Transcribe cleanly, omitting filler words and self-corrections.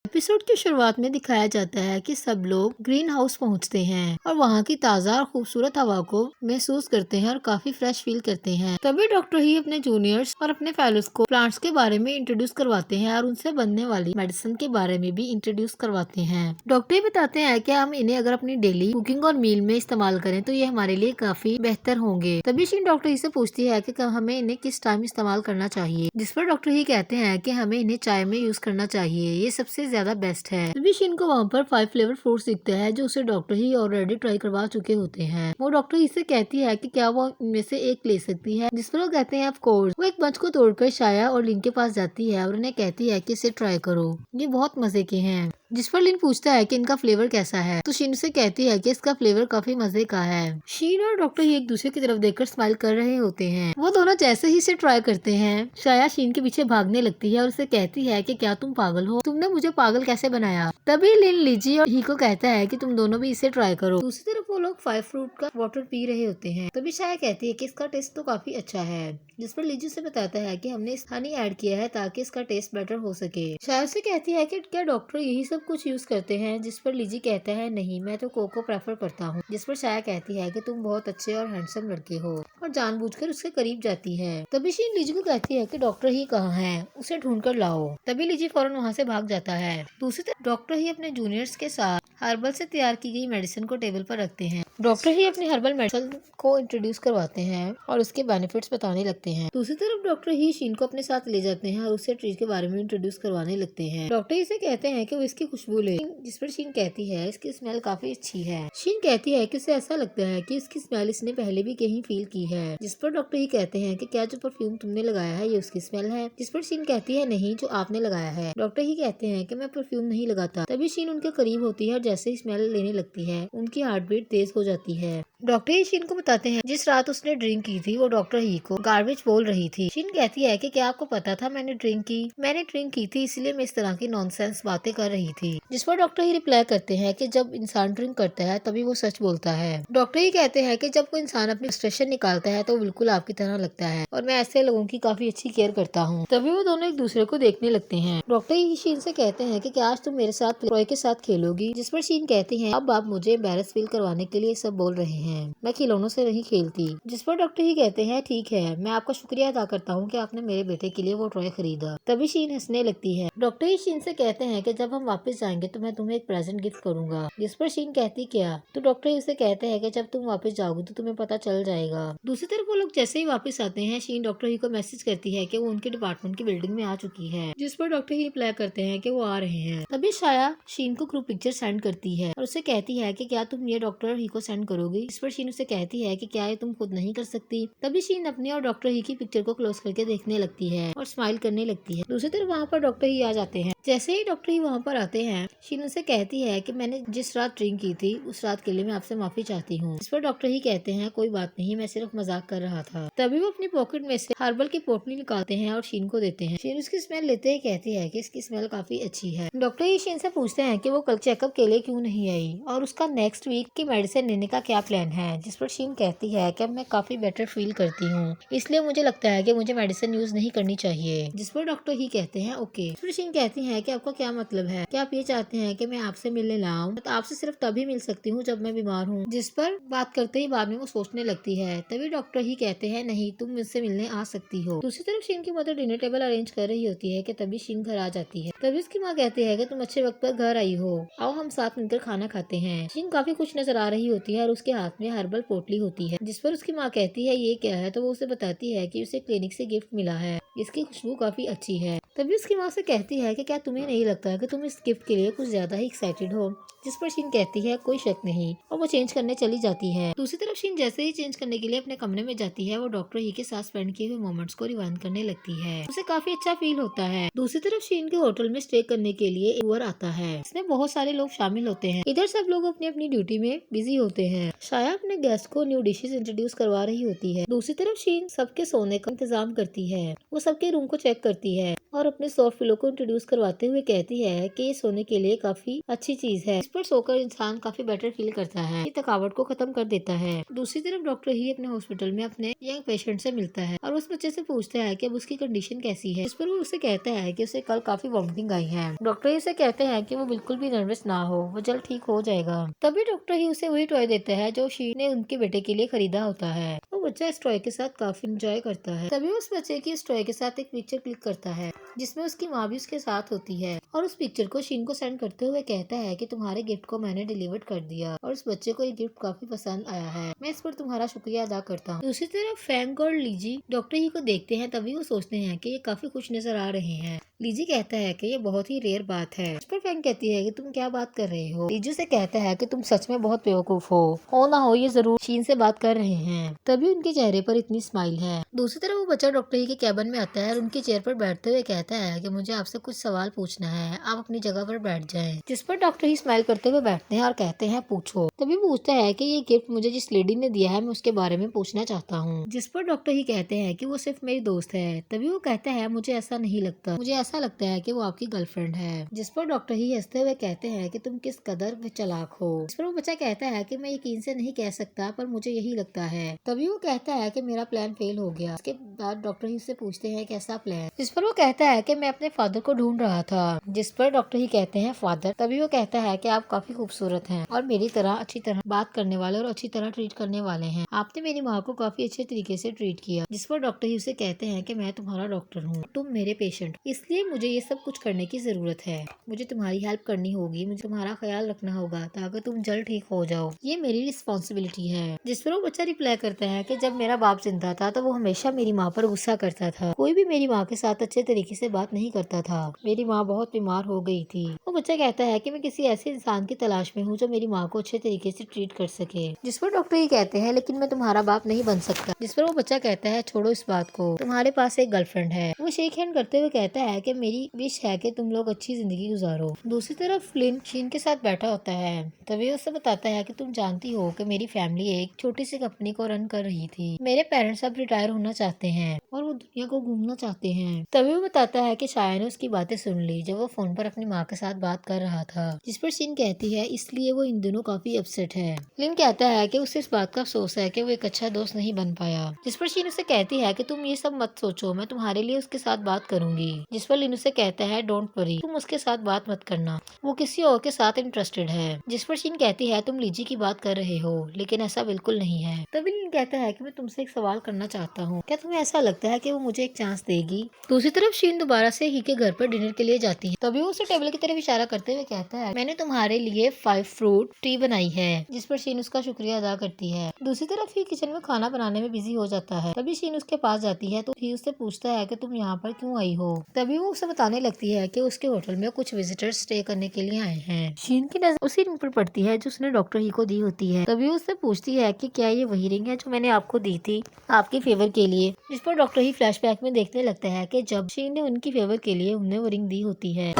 Episode की शुरुआत में दिखाया जाता है कि सब लोग ग्रीन हाउस पहुंचते हैं और वहां की ताज़ा और खूबसूरत हवा को महसूस करते हैं और काफी फ्रेश फील करते हैं। तभी डॉक्टर ही अपने जूनियर्स और अपने फेलोज को प्लांट्स के बारे में इंट्रोड्यूस करवाते हैं और उनसे बनने वाली मेडिसिन के बारे में भी इंट्रोड्यूस करवाते हैं। डॉक्टर ही बताते हैं कि हम इन्हें अगर अपनी डेली कुकिंग और मील में इस्तेमाल करें तो ये हमारे लिए काफी बेहतर होंगे। तभी शीन डॉक्टर ही से पूछती है कि हमें इन्हें किस टाइम इस्तेमाल करना चाहिए, जिस पर डॉक्टर ही कहते हैं कि हमें इन्हें चाय में यूज करना चाहिए, ये सबसे ज्यादा बेस्ट है। तभी शीन को वहाँ पर 5 फ्लेवर फ्रूट्स दिखते हैं जो उसे डॉक्टर ही ऑलरेडी ट्राई करवा चुके होते हैं। वो डॉक्टर ही से कहती है कि क्या वो इनमें से एक ले सकती है, जिस पर वो कहते हैं ऑफ कोर्स। वो एक बंच को तोड़कर शाया और लिन के पास जाती है और उन्हें कहती है कि इसे ट्राई करो, ये बहुत मजे के हैं। जिस पर लिन पूछता है कि इनका फ्लेवर कैसा है, तो शीन से कहती है कि इसका फ्लेवर काफी मजे का है। शीन और डॉक्टर ही एक दूसरे की तरफ देखकर स्माइल कर रहे होते हैं। वो दोनों जैसे ही इसे ट्राई करते हैं, शाया शीन के पीछे भागने लगती है और उसे कहती है कि क्या तुम पागल हो, तुमने मुझे पागल कैसे बनाया। तभी लिन लिजी और ही को कहता है कि तुम दोनों भी इसे ट्राई करो। दूसरी तरफ वो लोग 5 फ्रूट का वाटर पी रहे होते हैं। तभी शाया कहती है कि इसका टेस्ट तो काफी अच्छा है, जिस पर लिजी से बताता है कि हमने हनी ऐड किया है ताकि इसका टेस्ट बेटर हो सके। शाया से कहती है कि क्या डॉक्टर यही सब कुछ यूज करते हैं, जिस पर लिजी कहता है नहीं, मैं तो कोको प्रेफर करता हूँ। जिस पर शाया कहती है कि तुम बहुत अच्छे और हैंडसम लड़के हो, और जानबूझकर उसके करीब जाती है। तभी शीन लिजी को कहती है कि डॉक्टर ही कहाँ है, उसे ढूंढ कर लाओ। तभी लिजी फौरन वहाँ से भाग जाता है। दूसरी तरफ डॉक्टर ही अपने जूनियर्स के साथ हर्बल से तैयार की गई मेडिसिन को टेबल पर रखते हैं। डॉक्टर ही अपनी हर्बल मेडिसिन को इंट्रोड्यूस करवाते हैं और उसके बेनिफिट्स बताने लगते हैं। दूसरी तरफ डॉक्टर ही शीन को अपने साथ ले जाते हैं और उससे ट्रीज के बारे में इंट्रोड्यूस करवाने लगते हैं। डॉक्टर ही से कहते हैं कि वो इसकी खुशबू ले, जिस पर शीन कहती है इसकी स्मेल काफी अच्छी है। शीन कहती है कि उसे ऐसा लगता है कि इसकी स्मेल इसने पहले भी कहीं फील की है। जिस पर डॉक्टर ही कहते हैं कि क्या जो परफ्यूम तुमने लगाया है ये उसकी स्मेल है। जिस पर शीन कहती है नहीं, जो आपने लगाया है। डॉक्टर ही कहते हैं कि मैं परफ्यूम नहीं लगाता। तभी शीन उनके करीब होती है और जैसे ही स्मेल लेने लगती है उनकी हार्ट बीट तेज हो जाती है। डॉक्टर ही शीन को बताते हैं जिस रात उसने ड्रिंक की थी वो डॉक्टर ही को गार्बेज बोल रही थी। शीन कहती है कि क्या आपको पता था मैंने ड्रिंक की थी इसलिए मैं इस तरह की नॉनसेंस बातें कर रही थी। जिस पर डॉक्टर ही रिप्लाई करते हैं कि जब इंसान ड्रिंक करता है तभी वो सच बोलता है। डॉक्टर ही कहते हैं कि जब कोई इंसान अपनी फ्रस्ट्रेशन निकालता है तो बिल्कुल आपकी तरह लगता है और मैं ऐसे लोगों की काफी अच्छी केयर करता हूँ। तभी वो दोनों एक दूसरे को देखने लगते हैं। डॉक्टर ही शीन से कहते हैं कि क्या आज तुम मेरे साथ रॉय के साथ खेलोगी। जिस पर शीन कहती है अब आप मुझे एम्बैरस फील करवाने के लिए सब बोल रहे हैं, मैं खिलौनों से नहीं खेलती। जिस पर डॉक्टर ही कहते हैं ठीक है, मैं आपका शुक्रिया अदा करता हूँ कि आपने मेरे बेटे के लिए वो टॉय खरीदा। तभी शीन हंसने लगती है। डॉक्टर ही शीन से कहते हैं कि जब हम वापस जाएंगे तो मैं तुम्हें एक प्रेजेंट गिफ्ट करूंगा। जिस पर शीन कहती क्या, तो डॉक्टर ही उसे कहते हैं कि जब तुम वापस जाओगी तो तुम्हें पता चल जाएगा। दूसरी तरफ वो लोग जैसे ही वापस आते हैं शीन डॉक्टर ही को मैसेज करती है कि वो उनके डिपार्टमेंट की बिल्डिंग में आ चुकी है। जिस पर डॉक्टर ही रिप्लाई करते हैं कि वो आ रहे हैं। तभी शाया शीन को ग्रुप पिक्चर सेंड करती है और उसे कहती है कि क्या तुम ये डॉक्टर ही को सेंड करोगी। इस पर शीन उसे कहती है कि क्या ये तुम खुद नहीं कर सकती। तभी शीन अपनी और डॉक्टर ही की पिक्चर को क्लोज करके देखने लगती है और स्माइल करने लगती है। दूसरी तरफ वहाँ पर डॉक्टर ही आ जाते हैं। जैसे ही डॉक्टर ही वहाँ पर आते हैं शीन उसे कहती है कि मैंने जिस रात ड्रिंक की थी उस रात के लिए मैं आपसे माफी चाहती हूँ। इस पर डॉक्टर ही कहते हैं कोई बात नहीं, मैं सिर्फ मजाक कर रहा था। तभी वो अपनी पॉकेट में से हर्बल की पोटली निकालते हैं और शीन को देते हैं। शीन उसकी स्मेल लेते ही कहती है कि इसकी स्मेल काफी अच्छी है। डॉक्टर ही शीन से पूछते हैं कि वो कल चेकअप के लिए क्यों नहीं आई और उसका नेक्स्ट वीक की मेडिसिन लेने का क्या प्लान है। जिस पर शीन कहती है कि मैं काफी बेटर फील करती हूँ, इसलिए मुझे लगता है कि मुझे मेडिसिन यूज नहीं करनी चाहिए। जिस पर डॉक्टर ही कहते हैं ओके। फिर शीन कहती है कि आपका क्या मतलब है, क्या आप ये चाहते हैं कि मैं आपसे मिलने लाऊं? तो आपसे सिर्फ तभी मिल सकती हूँ जब मैं बीमार हूँ। जिस पर बात करते ही बाद में वो सोचने लगती है। तभी डॉक्टर ही कहते हैं नहीं, तुम मुझसे मिलने आ सकती हो। दूसरी तरफ शीन की मदर डिनर टेबल अरेंज कर रही होती है कि तभी शीन घर आ जाती है। तभी उसकी माँ कहती है कि तुम अच्छे वक्त पर घर आई हो, आओ हम साथ मिलकर खाना खाते हैं। शीन काफी खुश नजर आ रही होती है और उसके हाथ में हर्बल पोटली होती है। जिस पर उसकी माँ कहती है ये क्या है, तो वो उसे बताती है कि उसे क्लिनिक से गिफ्ट मिला है, इसकी खुशबू काफी अच्छी है। तभी उसकी माँ से कहती है कि क्या तुम्हें नहीं लगता कि तुम इस गिफ्ट के लिए कुछ ज्यादा ही एक्साइटेड हो। जिस पर शीन कहती है कोई शक नहीं, और वो चेंज करने चली जाती है। दूसरी तरफ शीन जैसे ही चेंज करने के लिए अपने कमरे में जाती है वो डॉक्टर ही के साथ स्पेंड किए हुए मोमेंट्स को रिवाइंड करने लगती है। उसे काफी अच्छा फील होता है। दूसरी तरफ शीन के होटल में स्टे करने के लिए एक टूर आता है, इसमें बहुत सारे लोग शामिल होते हैं। इधर सब लोग अपनी अपनी ड्यूटी में बिजी होते हैं। शाया अपने गेस्ट को न्यू डिशेस इंट्रोड्यूस करवा रही होती है। दूसरी तरफ शीन सबके सोने का इंतजाम करती है, वो सबके रूम को चेक करती है। और अपने सॉफ्ट पिलो को इंट्रोड्यूस करवाते हुए कहती है कि ये सोने के लिए काफी अच्छी चीज है, इस पर सोकर इंसान काफी बेटर फील करता है, ये थकावट को खत्म कर देता है। दूसरी तरफ डॉक्टर ही अपने हॉस्पिटल में अपने यंग पेशेंट से मिलता है और उस बच्चे से पूछता है कि अब उसकी कंडीशन कैसी है, इस पर वो उसे कहता है कि उसे कल काफी वॉमिटिंग आई है। डॉक्टर ही उसे कहते हैं कि वो बिल्कुल भी नर्वस ना हो, वो जल्द ठीक हो जाएगा। तभी डॉक्टर ही उसे वही टॉय देता है जो शीन ने उनके बेटे के लिए खरीदा होता है। वो बच्चा इस टॉय के साथ काफी एंजॉय करता है। तभी उस बच्चे की इस टॉय के साथ एक पिक्चर क्लिक करता है जिसमें उसकी माँ भी उसके साथ होती है और उस पिक्चर को शीन को सेंड करते हुए कहता है कि तुम्हारे गिफ्ट को मैंने डिलीवर कर दिया और उस बच्चे को ये गिफ्ट काफी पसंद आया है, मैं इस पर तुम्हारा शुक्रिया अदा करता हूँ। दूसरी तरफ फैंग और लीजी डॉक्टर ही को देखते हैं, तभी वो सोचते हैं कि ये काफी खुश नजर आ रहे हैं। लीजी कहता है कि ये बहुत ही रेयर बात है। इस पर फैंग कहती है कि तुम क्या बात कर रहे हो। लीजी से कहता है कि तुम सच में बहुत बेवकूफ हो ना हो ये जरूर शीन से बात कर रहे हैं, तभी उनके चेहरे पर इतनी स्माइल है। दूसरी तरफ वो बच्चा डॉक्टर ही के कैबिन में आता है और उनकी चेयर पर बैठते हुए कहता है कि मुझे आपसे कुछ सवाल पूछना है, आप अपनी जगह पर बैठ जाएं। जिस पर डॉक्टर ही स्माइल करते हुए बैठते हैं और कहते हैं पूछो। तभी पूछता है कि ये गिफ्ट मुझे जिस लेडी ने दिया है मैं उसके बारे में पूछना चाहता हूँ। जिस पर डॉक्टर ही कहते हैं कि वो सिर्फ मेरी दोस्त है। तभी वो कहता है मुझे ऐसा नहीं लगता, मुझे ऐसा लगता है कि वो आपकी गर्लफ्रेंड है। जिस पर डॉक्टर ही हंसते हुए कहते हैं कि तुम किस कदर चालाक हो। इस पर वो बच्चा कहता है कि मैं यकीन से नहीं कह सकता पर मुझे यही लगता है। तभी वो कहता है कि मेरा प्लान फेल हो गया। इसके बाद डॉक्टर ही से पूछते हैं कैसा प्लान। जिस पर वो कहता है कि मैं अपने फादर को ढूंढ रहा था। जिस पर डॉक्टर ही कहते हैं फादर। तभी वो कहता है कि आप काफी खूबसूरत हैं और मेरी तरह अच्छी तरह बात करने वाले और अच्छी तरह ट्रीट करने वाले हैं, आपने मेरी माँ को काफी अच्छे तरीके से ट्रीट किया। जिस पर डॉक्टर ही उसे कहते हैं कि मैं तुम्हारा डॉक्टर हूँ, तुम मेरे पेशेंट, इसलिए मुझे ये सब कुछ करने की जरूरत है, मुझे तुम्हारी हेल्प करनी होगी, मुझे तुम्हारा ख्याल रखना होगा ताकि तुम जल्द ठीक हो जाओ, ये मेरी रिस्पॉन्सिबिलिटी है। जिस पर वो बच्चा रिप्लाई करता है कि जब मेरा बाप जिंदा था तो वो हमेशा मेरी माँ पर गुस्सा करता था, कोई भी मेरी माँ के साथ अच्छे तरीके से बात नहीं करता था, मेरी माँ बहुत बीमार हो गई थी। वो बच्चा कहता है कि मैं किसी ऐसे इंसान की तलाश में हूँ जो मेरी माँ को अच्छे तरीके से ट्रीट कर सके। जिस पर डॉक्टर ही कहते हैं लेकिन मैं तुम्हारा बाप नहीं बन सकता। जिस पर वो बच्चा कहता है छोड़ो इस बात को, तुम्हारे पास एक गर्लफ्रेंड है। वो शेक हैंड करते हुए कहता है कि मेरी विश है कि तुम लोग अच्छी जिंदगी गुजारो। दूसरी तरफ फ्लिन शीन के साथ बैठा होता है, तभी उसे बताता है कि तुम जानती हो कि मेरी फैमिली एक छोटी सी कंपनी को रन कर रही थी, मेरे पेरेंट्स अब रिटायर होना चाहते हैं और वो दुनिया को घूमना चाहते हैं। तभी वो बताता है कि शाया ने उसकी बातें सुन ली जब वो फोन पर अपनी माँ के साथ बात कर रहा था। जिस पर शीन कहती है इसलिए वो इन दिनों काफी अपसेट है। फ्लिन कहता है कि उसे इस बात का अफसोस है कि वो एक अच्छा दोस्त नहीं बन पाया। जिस पर शीन उसे कहती है कि तुम ये सब मत सोचो, मैं तुम्हारे लिए उसके साथ बात करूंगी। जिस पर लिन उसे कहता है डोंट वरी, तुम उसके साथ बात मत करना, वो किसी और के साथ इंटरेस्टेड है। जिस पर शीन कहती है तुम लीजी की बात कर रहे हो लेकिन ऐसा बिल्कुल नहीं है। तभी लिन कहता है कि मैं तुमसे एक सवाल करना चाहता हूँ, क्या तुम्हें ऐसा लगता है कि वो मुझे एक चांस देगी। दूसरी तरफ शीन दोबारा से ही के घर पर डिनर के लिए जाती है, तभी वो उसे टेबल की तरफ इशारा करते हुए कहता है मैंने तुम्हारे लिए 5 फ्रूट टी बनाई है। जिस पर शीन उसका शुक्रिया अदा करती है। दूसरी तरफ ही किचन में खाना बनाने में बिजी हो जाता है। तभी शीन उसके पास जाती है तो ही उससे पूछता है कि तुम यहाँ पर क्यों आई हो। तभी वो उसे बताने लगती है कि उसके होटल में कुछ विजिटर्स स्टे करने के लिए आए हैं। शीन की नजर उसी रिंग पर पड़ती है जो उसने डॉक्टर ही को दी होती है। तभी उससे पूछती है कि क्या ये वही रिंग है जो मैंने आपको दी थी आपके फेवर के लिए। जिस पर डॉक्टर ही फ्लैशबैक में देखने लगता है कि जब शीन ने उनकी फेवर के लिए उन्हें वो रिंग दी होती है।